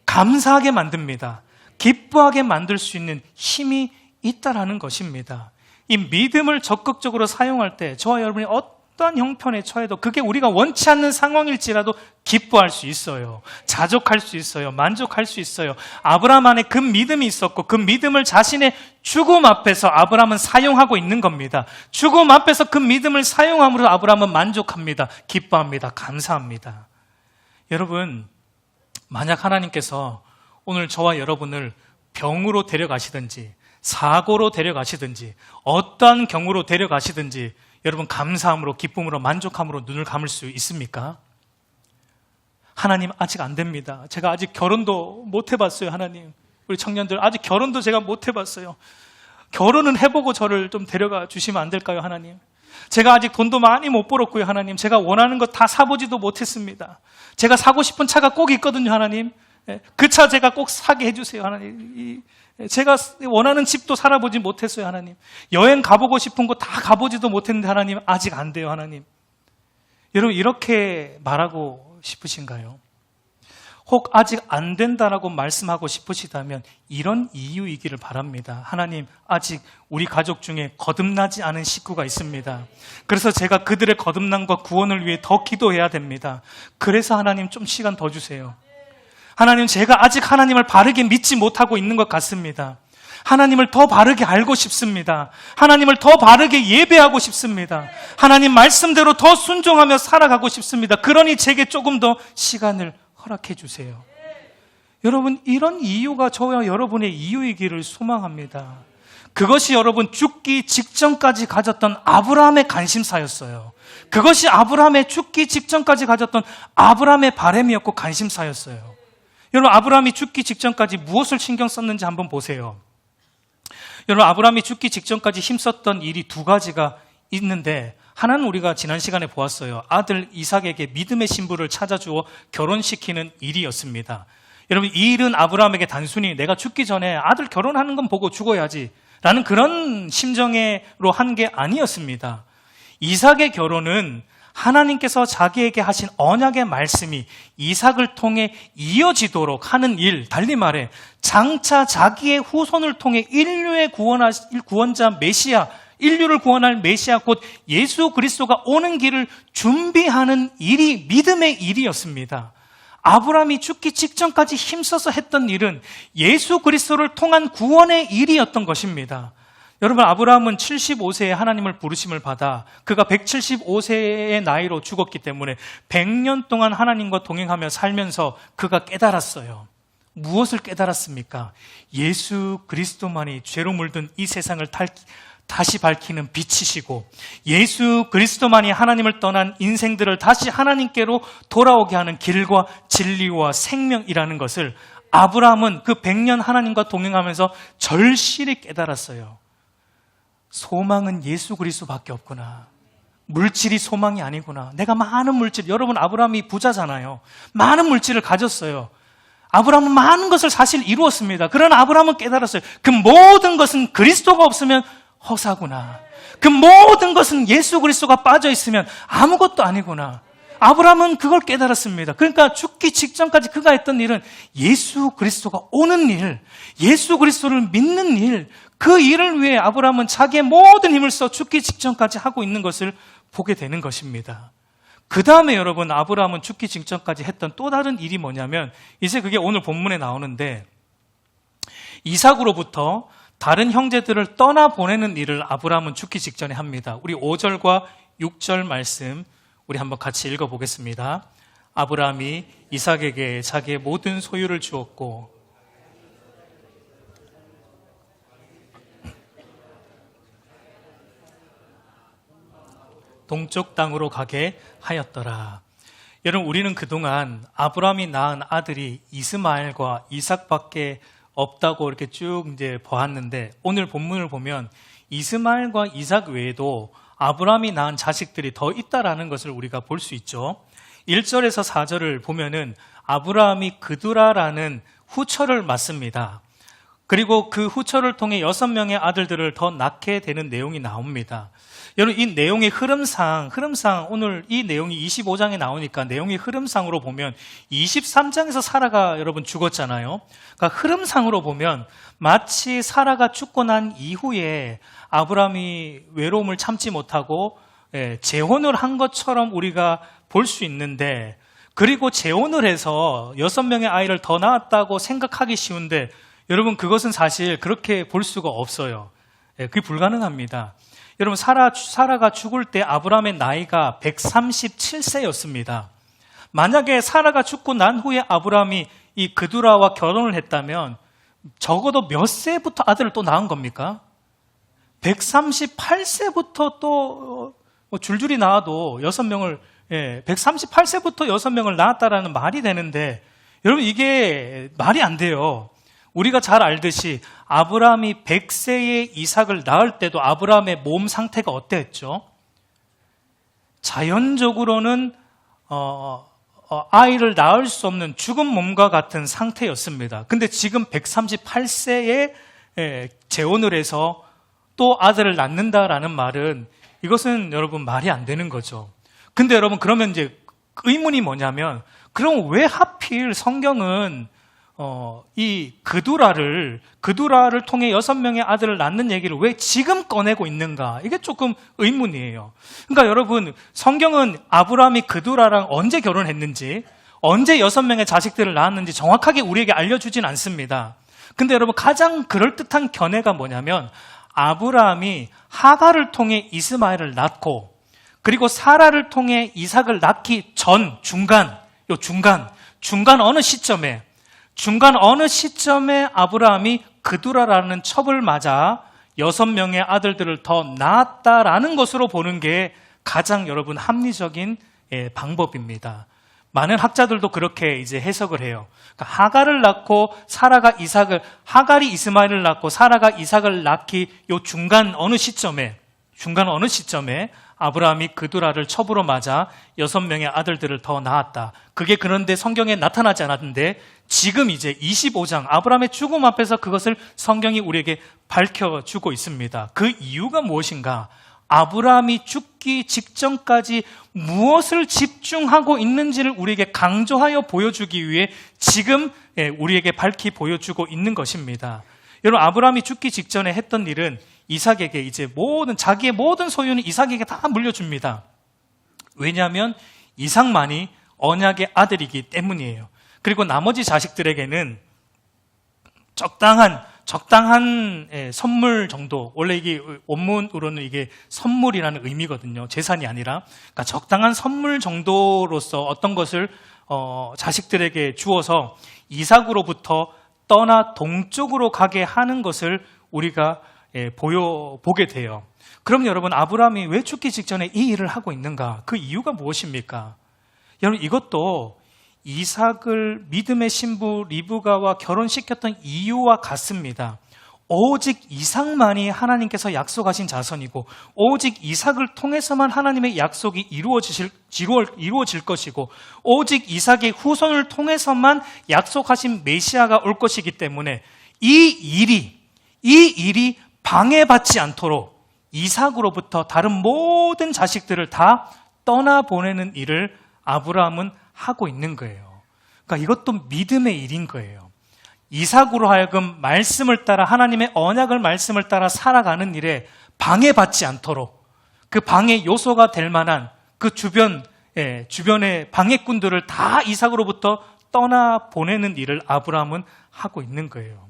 감사하게 만듭니다. 기뻐하게 만들 수 있는 힘이 있다라는 것입니다. 이 믿음을 적극적으로 사용할 때 저와 여러분이 어떤 형편에 처해도 그게 우리가 원치 않는 상황일지라도 기뻐할 수 있어요. 자족할 수 있어요. 만족할 수 있어요. 아브라함 안에 그 믿음이 있었고 그 믿음을 자신의 죽음 앞에서 아브라함은 사용하고 있는 겁니다. 죽음 앞에서 그 믿음을 사용함으로 아브라함은 만족합니다. 기뻐합니다. 감사합니다. 여러분, 만약 하나님께서 오늘 저와 여러분을 병으로 데려가시든지 사고로 데려가시든지 어떠한 경우로 데려가시든지 여러분, 감사함으로 기쁨으로 만족함으로 눈을 감을 수 있습니까? 하나님, 아직 안 됩니다. 제가 아직 결혼도 못 해봤어요. 하나님, 우리 청년들 아직 결혼도 제가 못 해봤어요. 결혼은 해보고 저를 좀 데려가 주시면 안 될까요? 하나님, 제가 아직 돈도 많이 못 벌었고요. 하나님, 제가 원하는 것 다 사보지도 못했습니다. 제가 사고 싶은 차가 꼭 있거든요. 하나님, 그 차 제가 꼭 사게 해주세요. 하나님, 제가 원하는 집도 살아보지 못했어요. 하나님, 여행 가보고 싶은 곳 다 가보지도 못했는데 하나님, 아직 안 돼요. 하나님, 여러분, 이렇게 말하고 싶으신가요? 혹 아직 안 된다라고 말씀하고 싶으시다면 이런 이유이기를 바랍니다. 하나님, 아직 우리 가족 중에 거듭나지 않은 식구가 있습니다. 그래서 제가 그들의 거듭남과 구원을 위해 더 기도해야 됩니다. 그래서 하나님 좀 시간 더 주세요. 하나님, 제가 아직 하나님을 바르게 믿지 못하고 있는 것 같습니다. 하나님을 더 바르게 알고 싶습니다. 하나님을 더 바르게 예배하고 싶습니다. 하나님 말씀대로 더 순종하며 살아가고 싶습니다. 그러니 제게 조금 더 시간을 허락해 주세요. 여러분, 이런 이유가 저와 여러분의 이유이기를 소망합니다. 그것이 여러분 죽기 직전까지 가졌던 아브라함의 관심사였어요. 그것이 아브라함의 죽기 직전까지 가졌던 아브라함의 바람이었고 관심사였어요. 여러분, 아브라함이 죽기 직전까지 무엇을 신경 썼는지 한번 보세요. 여러분, 아브라함이 죽기 직전까지 힘썼던 일이 두 가지가 있는데, 하나는 우리가 지난 시간에 보았어요. 아들 이삭에게 믿음의 신부를 찾아주어 결혼시키는 일이었습니다. 여러분, 이 일은 아브라함에게 단순히 내가 죽기 전에 아들 결혼하는 건 보고 죽어야지 라는 그런 심정으로 한 게 아니었습니다. 이삭의 결혼은 하나님께서 자기에게 하신 언약의 말씀이 이삭을 통해 이어지도록 하는 일, 달리 말해 장차 자기의 후손을 통해 인류의 구원자 메시아, 인류를 구원할 메시아 곧 예수 그리스도가 오는 길을 준비하는 일이 믿음의 일이었습니다. 아브라함이 죽기 직전까지 힘써서 했던 일은 예수 그리스도를 통한 구원의 일이었던 것입니다. 여러분, 아브라함은 75세에 하나님을 부르심을 받아 그가 175세의 나이로 죽었기 때문에 100년 동안 하나님과 동행하며 살면서 그가 깨달았어요. 무엇을 깨달았습니까? 예수 그리스도만이 죄로 물든 이 세상을 다시 밝히는 빛이시고 예수 그리스도만이 하나님을 떠난 인생들을 다시 하나님께로 돌아오게 하는 길과 진리와 생명이라는 것을 아브라함은 그 100년 하나님과 동행하면서 절실히 깨달았어요. 소망은 예수 그리스도밖에 없구나. 물질이 소망이 아니구나. 내가 많은 물질, 여러분 아브라함이 부자잖아요. 많은 물질을 가졌어요. 아브라함은 많은 것을 사실 이루었습니다. 그러나 아브라함은 깨달았어요. 그 모든 것은 그리스도가 없으면 허사구나. 그 모든 것은 예수 그리스도가 빠져 있으면 아무것도 아니구나. 아브라함은 그걸 깨달았습니다. 그러니까 죽기 직전까지 그가 했던 일은 예수 그리스도가 오는 일, 예수 그리스도를 믿는 일, 그 일을 위해 아브라함은 자기의 모든 힘을 써 죽기 직전까지 하고 있는 것을 보게 되는 것입니다. 그 다음에 여러분, 아브라함은 죽기 직전까지 했던 또 다른 일이 뭐냐면, 이제 그게 오늘 본문에 나오는데, 이삭으로부터 다른 형제들을 떠나보내는 일을 아브라함은 죽기 직전에 합니다. 우리 5절과 6절 말씀 우리 한번 같이 읽어보겠습니다. 아브라함이 이삭에게 자기의 모든 소유를 주었고 동쪽 땅으로 가게 하였더라. 여러분, 우리는 그동안 아브라함이 낳은 아들이 이스마엘과 이삭밖에 없다고 이렇게 쭉 이제 보았는데, 오늘 본문을 보면 이스마엘과 이삭 외에도 아브라함이 낳은 자식들이 더 있다라는 것을 우리가 볼 수 있죠. 1절에서 4절을 보면은 아브라함이 그두라라는 후처를 맡습니다. 그리고 그 후처를 통해 6명의 아들들을 더 낳게 되는 내용이 나옵니다. 여러분, 이 내용의 흐름상 오늘 이 내용이 25장에 나오니까 내용의 흐름상으로 보면 23장에서 사라가 여러분 죽었잖아요. 그러니까 흐름상으로 보면 마치 사라가 죽고 난 이후에 아브라함이 외로움을 참지 못하고 재혼을 한 것처럼 우리가 볼 수 있는데, 그리고 재혼을 해서 6명의 아이를 더 낳았다고 생각하기 쉬운데, 여러분 그것은 사실 그렇게 볼 수가 없어요. 그게 불가능합니다. 여러분, 사라가 죽을 때 아브라함의 나이가 137세였습니다. 만약에 사라가 죽고 난 후에 아브라함이 이 그두라와 결혼을 했다면 적어도 몇 세부터 아들을 또 낳은 겁니까? 138세부터 또 줄줄이 낳아도 6명을 138세부터 6명을 낳았다라는 말이 되는데, 여러분 이게 말이 안 돼요. 우리가 잘 알듯이 아브라함이 100세에 이삭을 낳을 때도 아브라함의 몸 상태가 어땠죠? 자연적으로는 아이를 낳을 수 없는 죽은 몸과 같은 상태였습니다. 근데 지금 138세에 재혼을 해서 또 아들을 낳는다라는 말은, 이것은 여러분 말이 안 되는 거죠. 근데 여러분, 그러면 이제 의문이 뭐냐면, 그럼 왜 하필 하필 성경은 이 그두라를 통해 6명의 아들을 낳는 얘기를 왜 지금 꺼내고 있는가? 이게 조금 의문이에요. 그러니까 여러분, 성경은 아브라함이 그두라랑 언제 결혼했는지, 언제 6명의 자식들을 낳았는지 정확하게 우리에게 알려주진 않습니다. 근데 여러분, 가장 그럴듯한 견해가 뭐냐면 아브라함이 하갈을 통해 이스마엘을 낳고, 그리고 사라를 통해 이삭을 낳기 전 중간 어느 시점에 아브라함이 그두라라는 첩을 맞아 6명의 아들들을 더 낳았다라는 것으로 보는 게 가장 여러분 합리적인 방법입니다. 많은 학자들도 그렇게 이제 해석을 해요. 그러니까 하갈을 낳고 하갈이 이스마엘을 낳고 사라가 이삭을 낳기 요 중간 어느 시점에 아브라함이 그두라를 첩으로 맞아 6명의 아들들을 더 낳았다. 그게 그런데 성경에 나타나지 않았는데 지금 이제 25장 아브라함의 죽음 앞에서 그것을 성경이 우리에게 밝혀주고 있습니다. 그 이유가 무엇인가? 아브라함이 죽기 직전까지 무엇을 집중하고 있는지를 우리에게 강조하여 보여주기 위해 지금 우리에게 밝히 보여주고 있는 것입니다. 여러분, 아브라함이 죽기 직전에 했던 일은 이삭에게 이제 자기의 모든 소유는 이삭에게 다 물려줍니다. 왜냐하면 이삭만이 언약의 아들이기 때문이에요. 그리고 나머지 자식들에게는 적당한 선물 정도, 원래 이게 원문으로는 이게 선물이라는 의미거든요. 재산이 아니라. 그러니까 적당한 선물 정도로서 어떤 것을 자식들에게 주어서 이삭으로부터 떠나 동쪽으로 가게 하는 것을 우리가 보게 돼요. 그럼 여러분, 아브라함이 왜 죽기 직전에 이 일을 하고 있는가? 그 이유가 무엇입니까? 여러분, 이것도 이삭을 믿음의 신부 리브가와 결혼시켰던 이유와 같습니다. 오직 이삭만이 하나님께서 약속하신 자손이고 오직 이삭을 통해서만 하나님의 약속이 이루어질 것이고 오직 이삭의 후손을 통해서만 약속하신 메시아가 올 것이기 때문에 이 일이 방해받지 않도록 이삭으로부터 다른 모든 자식들을 다 떠나보내는 일을 아브라함은 하고 있는 거예요. 그러니까 이것도 믿음의 일인 거예요. 이삭으로 하여금 말씀을 따라 하나님의 언약을 말씀을 따라 살아가는 일에 방해받지 않도록 그 방해 요소가 될 만한 그 주변의 방해꾼들을 다 이삭으로부터 떠나보내는 일을 아브라함은 하고 있는 거예요.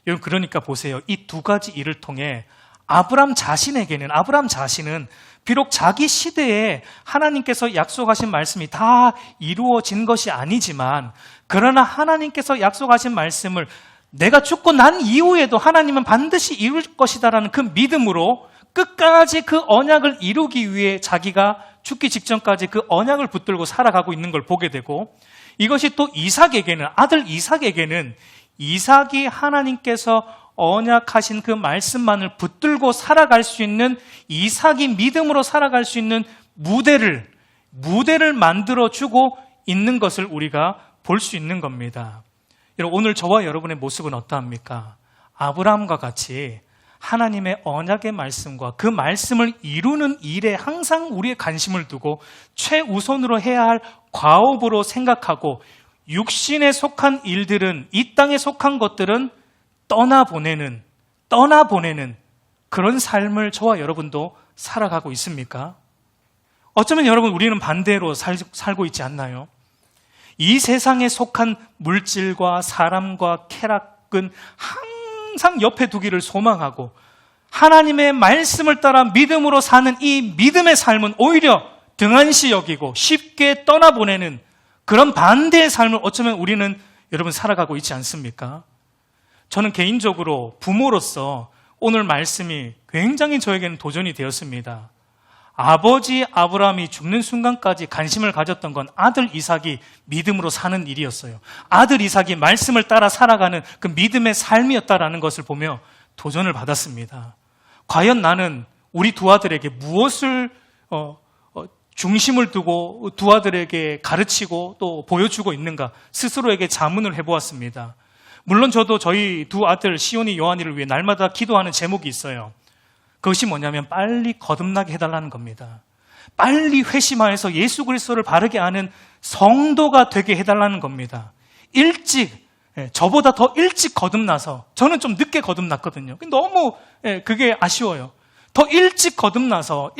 여러분, 그러니까 보세요. 이 두 가지 일을 통해 아브라함 자신은 비록 자기 시대에 하나님께서 약속하신 말씀이 다 이루어진 것이 아니지만 그러나 하나님께서 약속하신 말씀을 내가 죽고 난 이후에도 하나님은 반드시 이룰 것이다라는 그 믿음으로 끝까지 그 언약을 이루기 위해 자기가 죽기 직전까지 그 언약을 붙들고 살아가고 있는 걸 보게 되고 이것이 또 아들 이삭에게는 이삭이 하나님께서 언약하신 그 말씀만을 붙들고 살아갈 수 있는 이삭이 믿음으로 살아갈 수 있는 무대를 만들어주고 있는 것을 우리가 볼 수 있는 겁니다. 여러분, 오늘 저와 여러분의 모습은 어떠합니까? 아브라함과 같이 하나님의 언약의 말씀과 그 말씀을 이루는 일에 항상 우리의 관심을 두고 최우선으로 해야 할 과업으로 생각하고 육신에 속한 일들은, 이 땅에 속한 것들은 떠나보내는 그런 삶을 저와 여러분도 살아가고 있습니까? 어쩌면 여러분, 우리는 반대로 살고 있지 않나요? 이 세상에 속한 물질과 사람과 쾌락은 항상 옆에 두기를 소망하고 하나님의 말씀을 따라 믿음으로 사는 이 믿음의 삶은 오히려 등한시 여기고 쉽게 떠나보내는 그런 반대의 삶을 어쩌면 우리는 여러분 살아가고 있지 않습니까? 저는 개인적으로 부모로서 오늘 말씀이 굉장히 저에게는 도전이 되었습니다. 아버지 아브라함이 죽는 순간까지 관심을 가졌던 건 아들 이삭이 믿음으로 사는 일이었어요. 아들 이삭이 말씀을 따라 살아가는 그 믿음의 삶이었다라는 것을 보며 도전을 받았습니다. 과연 나는 우리 두 아들에게 무엇을 중심을 두고 두 아들에게 가르치고 또 보여주고 있는가 스스로에게 자문을 해보았습니다. 물론 저도 저희 두 아들 시온이 요한이를 위해 날마다 기도하는 제목이 있어요. 그것이 뭐냐면 빨리 거듭나게 해달라는 겁니다. 빨리 회심하여서 예수 그리스도를 바르게 아는 성도가 되게 해달라는 겁니다. 일찍, 저보다 더 일찍 거듭나서, 저는 좀 늦게 거듭났거든요. 너무 그게 아쉬워요. 더 일찍 거듭나서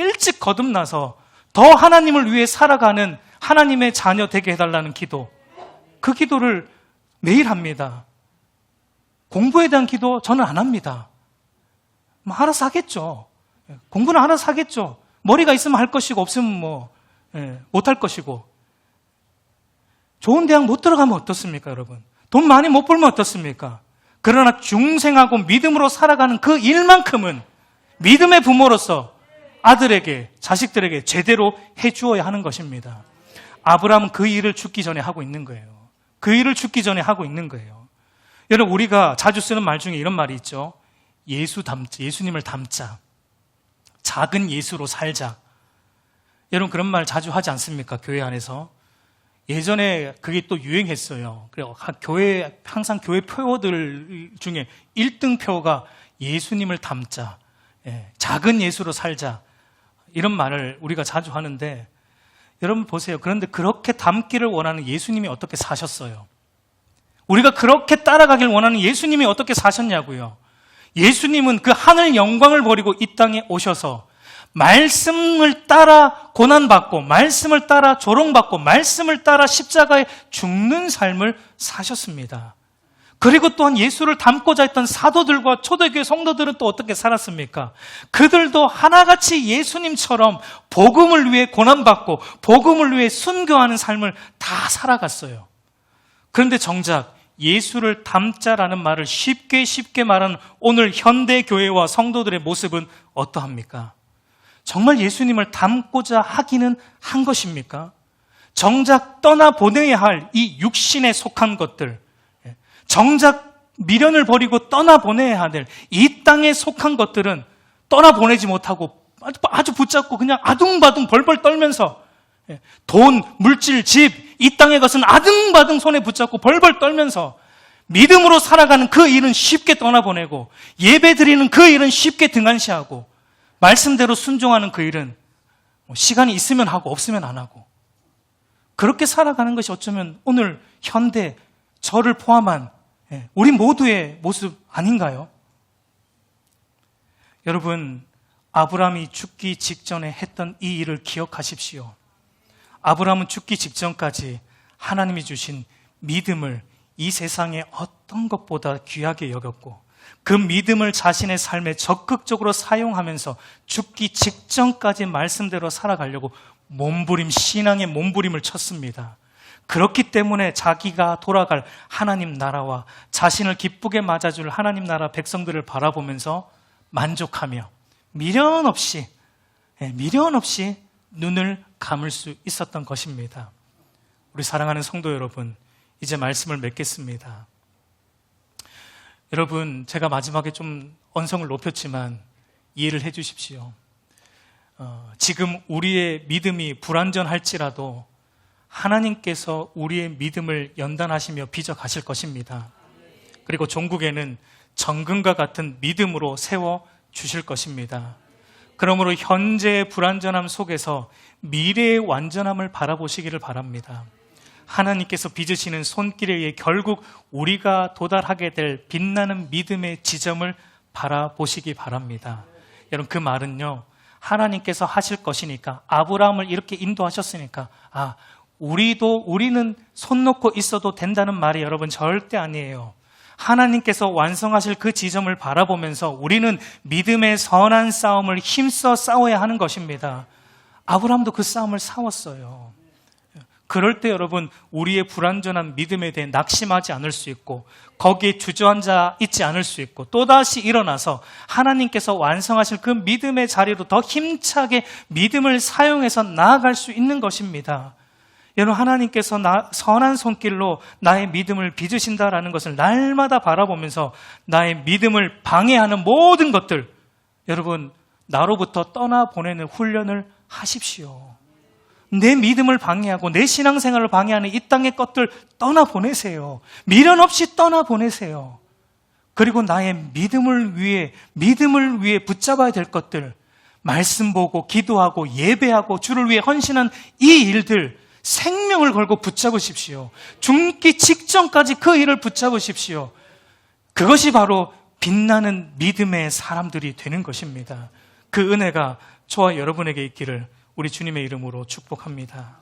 더 하나님을 위해 살아가는 하나님의 자녀 되게 해달라는 기도, 그 기도를 매일 합니다. 공부에 대한 기도 저는 안 합니다. 알아서 하겠죠. 공부는 알아서 하겠죠. 머리가 있으면 할 것이고 없으면 못 할 것이고. 좋은 대학 못 들어가면 어떻습니까, 여러분? 돈 많이 못 벌면 어떻습니까? 그러나 중생하고 믿음으로 살아가는 그 일만큼은 믿음의 부모로서 아들에게, 자식들에게 제대로 해주어야 하는 것입니다. 아브라함은 그 일을 죽기 전에 하고 있는 거예요. 그 일을 죽기 전에 하고 있는 거예요. 여러분, 우리가 자주 쓰는 말 중에 이런 말이 있죠. 예수님을 닮자. 작은 예수로 살자. 여러분, 그런 말 자주 하지 않습니까? 교회 안에서. 예전에 그게 또 유행했어요. 그래서 항상 교회 표어들 중에 1등 표가 예수님을 닮자. 작은 예수로 살자. 이런 말을 우리가 자주 하는데, 여러분 보세요. 그런데 그렇게 닮기를 원하는 예수님이 어떻게 사셨어요? 우리가 그렇게 따라가길 원하는 예수님이 어떻게 사셨냐고요. 예수님은 그 하늘 영광을 버리고 이 땅에 오셔서 말씀을 따라 고난받고, 말씀을 따라 조롱받고, 말씀을 따라 십자가에 죽는 삶을 사셨습니다. 그리고 또한 예수를 닮고자 했던 사도들과 초대교회 성도들은 또 어떻게 살았습니까? 그들도 하나같이 예수님처럼 복음을 위해 고난받고 복음을 위해 순교하는 삶을 다 살아갔어요. 그런데 정작 예수를 닮자라는 말을 쉽게 말하는 오늘 현대 교회와 성도들의 모습은 어떠합니까? 정말 예수님을 닮고자 하기는 한 것입니까? 정작 떠나보내야 할 이 육신에 속한 것들, 정작 미련을 버리고 떠나보내야 할 이 땅에 속한 것들은 떠나보내지 못하고 아주 붙잡고 그냥 아둥바둥 벌벌 떨면서 돈, 물질, 집, 이 땅의 것은 아둥바둥 손에 붙잡고 벌벌 떨면서 믿음으로 살아가는 그 일은 쉽게 떠나보내고, 예배 드리는 그 일은 쉽게 등한시하고, 말씀대로 순종하는 그 일은 시간이 있으면 하고 없으면 안 하고, 그렇게 살아가는 것이 어쩌면 오늘 현대 저를 포함한 우리 모두의 모습 아닌가요? 여러분, 아브라함이 죽기 직전에 했던 이 일을 기억하십시오. 아브라함은 죽기 직전까지 하나님이 주신 믿음을 이 세상의 어떤 것보다 귀하게 여겼고, 그 믿음을 자신의 삶에 적극적으로 사용하면서 죽기 직전까지 말씀대로 살아가려고 신앙의 몸부림을 쳤습니다. 그렇기 때문에 자기가 돌아갈 하나님 나라와 자신을 기쁘게 맞아줄 하나님 나라 백성들을 바라보면서 만족하며 미련 없이 눈을 감을 수 있었던 것입니다. 우리 사랑하는 성도 여러분, 이제 말씀을 맺겠습니다. 여러분, 제가 마지막에 좀 언성을 높였지만 이해를 해 주십시오. 지금 우리의 믿음이 불완전할지라도 하나님께서 우리의 믿음을 연단하시며 빚어 가실 것입니다. 그리고 종국에는 정금과 같은 믿음으로 세워 주실 것입니다. 그러므로 현재의 불완전함 속에서 미래의 완전함을 바라보시기를 바랍니다. 하나님께서 빚으시는 손길에 의해 결국 우리가 도달하게 될 빛나는 믿음의 지점을 바라보시기 바랍니다. 여러분, 그 말은요, 하나님께서 하실 것이니까, 아브라함을 이렇게 인도하셨으니까 우리는 손 놓고 있어도 된다는 말이 여러분 절대 아니에요. 하나님께서 완성하실 그 지점을 바라보면서 우리는 믿음의 선한 싸움을 힘써 싸워야 하는 것입니다. 아브라함도 그 싸움을 싸웠어요. 그럴 때 여러분, 우리의 불완전한 믿음에 대해 낙심하지 않을 수 있고, 거기에 주저앉아 있지 않을 수 있고, 또다시 일어나서 하나님께서 완성하실 그 믿음의 자리로 더 힘차게 믿음을 사용해서 나아갈 수 있는 것입니다. 여러분, 하나님께서 선한 손길로 나의 믿음을 빚으신다라는 것을 날마다 바라보면서 나의 믿음을 방해하는 모든 것들, 여러분, 나로부터 떠나보내는 훈련을 하십시오. 내 믿음을 방해하고 내 신앙생활을 방해하는 이 땅의 것들 떠나보내세요. 미련 없이 떠나보내세요. 그리고 나의 믿음을 위해 붙잡아야 될 것들, 말씀 보고 기도하고 예배하고 주를 위해 헌신한 이 일들, 생명을 걸고 붙잡으십시오. 죽기 직전까지 그 일을 붙잡으십시오. 그것이 바로 빛나는 믿음의 사람들이 되는 것입니다. 그 은혜가 저와 여러분에게 있기를 우리 주님의 이름으로 축복합니다.